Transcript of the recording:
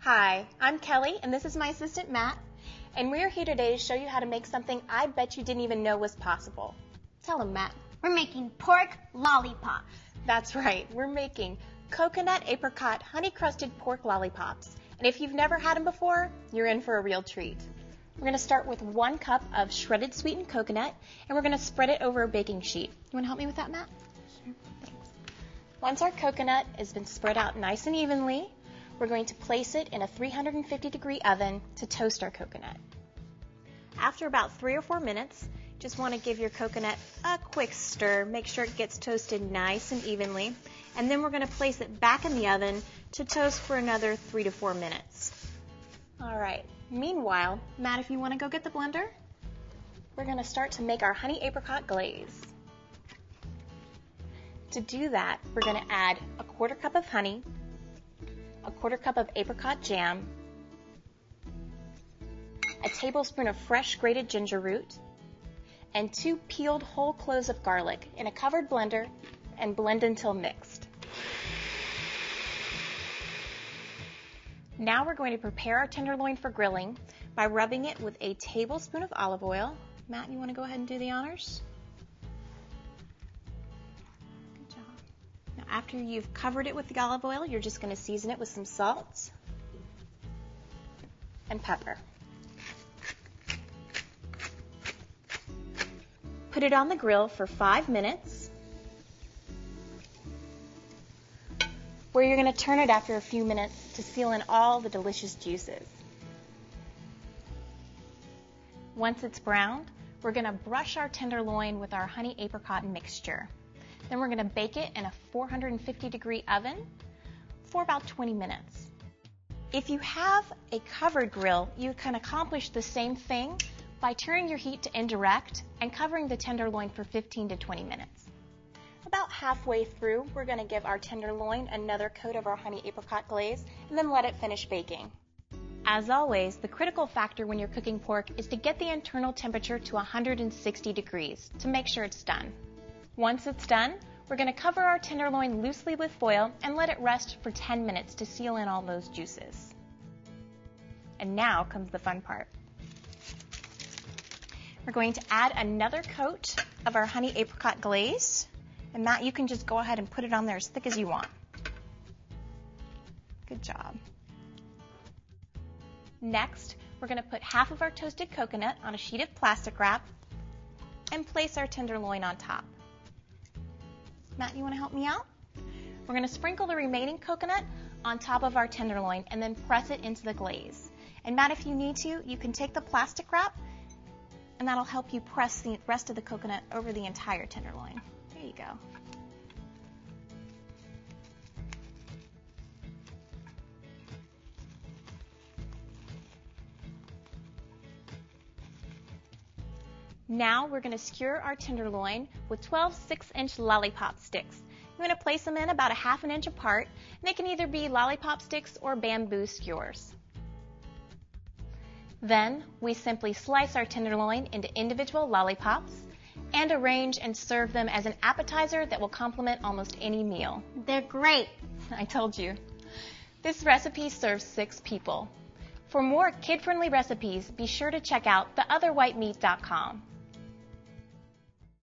Hi, I'm Kelly, and this is my assistant Matt, and we're here today to show you how to make something I bet you didn't even know was possible. Tell them, Matt. We're making pork lollipops. That's right, we're making coconut apricot honey-crusted pork lollipops, and if you've never had them before, you're in for a real treat. We're going to start with 1 cup of shredded sweetened coconut, and we're going to spread it over a baking sheet. You want to help me with that, Matt? Sure. Thanks. Once our coconut has been spread out nice and evenly, we're going to place it in a 350-degree oven to toast our coconut. After about 3 or 4 minutes, just want to give your coconut a quick stir, make sure it gets toasted nice and evenly, and then we're going to place it back in the oven to toast for another 3 to 4 minutes. All right, meanwhile, Matt, if you want to go get the blender, we're going to start to make our honey apricot glaze. To do that, we're going to add a 1/4 cup of honey, a 1/4 cup of apricot jam, a tablespoon of fresh grated ginger root, and 2 peeled whole cloves of garlic in a covered blender and blend until mixed. Now we're going to prepare our tenderloin for grilling by rubbing it with a tablespoon of olive oil. Matt, you want to go ahead and do the honors? After you've covered it with the olive oil, you're just going to season it with some salt and pepper. Put it on the grill for 5 minutes, where you're going to turn it after a few minutes to seal in all the delicious juices. Once it's browned, we're going to brush our tenderloin with our honey apricot mixture. Then we're going to bake it in a 450-degree oven for about 20 minutes. If you have a covered grill, you can accomplish the same thing by turning your heat to indirect and covering the tenderloin for 15 to 20 minutes. About halfway through, we're going to give our tenderloin another coat of our honey apricot glaze and then let it finish baking. As always, the critical factor when you're cooking pork is to get the internal temperature to 160 degrees to make sure it's done. Once it's done, we're going to cover our tenderloin loosely with foil and let it rest for 10 minutes to seal in all those juices. And now comes the fun part. We're going to add another coat of our honey apricot glaze. And Matt, you can just go ahead and put it on there as thick as you want. Good job. Next, we're going to put half of our toasted coconut on a sheet of plastic wrap and place our tenderloin on top. Matt, you want to help me out? We're going to sprinkle the remaining coconut on top of our tenderloin and then press it into the glaze. And Matt, if you need to, you can take the plastic wrap and that'll help you press the rest of the coconut over the entire tenderloin. There you go. Now we're going to skewer our tenderloin with 12 6-inch lollipop sticks. You're going to place them in about a 1/2 inch apart, and they can either be lollipop sticks or bamboo skewers. Then we simply slice our tenderloin into individual lollipops and arrange and serve them as an appetizer that will complement almost any meal. They're great. I told you. This recipe serves 6 people. For more kid-friendly recipes, be sure to check out theotherwhitemeat.com.